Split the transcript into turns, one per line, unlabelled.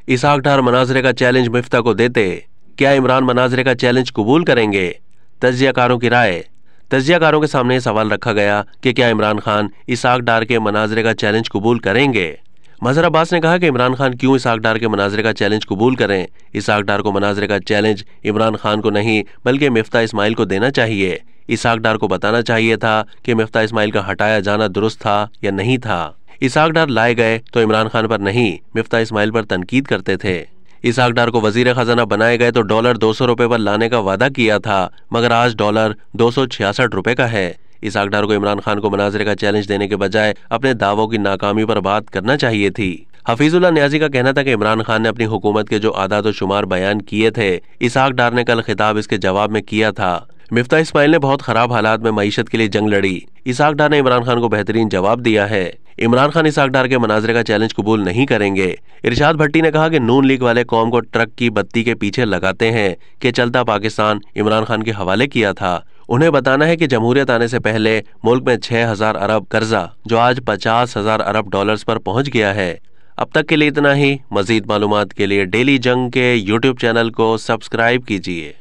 इसहाक डार मनाजरे का चैलेंज मिफ्ता को देते, क्या इमरान मनाजरे का चैलेंज कबूल करेंगे? तज्जियाकारों की राय। तज्जियाकारों के सामने ये सवाल रखा गया कि क्या इमरान खान इसहाक डार के मनाजरे का चैलेंज कबूल करेंगे। मजहर अब्बास ने कहा कि इमरान खान क्यों इसहाक डार के मनाजरे का चैलेंज कबूल करें। इसहाक डार को मनाजरे का चैलेंज इमरान खान को नहीं बल्कि मिफ्ता इस्माइल को देना चाहिए। इसहाक डार को बताना चाहिए था कि मिफ्ता इस्माइल का हटाया जाना दुरुस्त था या नहीं था। इसहाक डार लाए गए तो इमरान खान पर नहीं मिफ्ता इस्माइल पर तनकीद करते थे। इसहाक डार को वजीर खजाना बनाए गए तो डॉलर 200 रुपए पर लाने का वादा किया था, मगर आज डॉलर 266 रुपए का है। इसहाक डार को इमरान खान को मनाजरे का चैलेंज देने के बजाय अपने दावों की नाकामी पर बात करना चाहिए थी। हफीजुल्लाह नियाजी का कहना था कि इमरान खान ने अपनी हुकूमत के जो आदाद व शुमार बयान किए थे, इसहाक डार ने कल खिताब इसके जवाब में किया था। मिफ्ता इस्माइल ने बहुत खराब हालात में मईशत के लिए जंग लड़ी। इसहाक डार ने इमरान खान को बेहतरीन जवाब दिया है। इमरान खान इसहाक डार के मनाजरे का चैलेंज कबूल नहीं करेंगे। इरशाद भट्टी ने कहा कि नून लीग वाले कौम को ट्रक की बत्ती के पीछे लगाते हैं कि चलता पाकिस्तान इमरान खान के हवाले किया था। उन्हें बताना है कि जमहूरियत आने से पहले मुल्क में 6000 अरब कर्जा जो आज 50,000 अरब डॉलर्स पर पहुंच गया है। अब तक के लिए इतना ही। मजीद मालूमात के लिए डेली जंग के यूट्यूब चैनल को सब्सक्राइब कीजिए।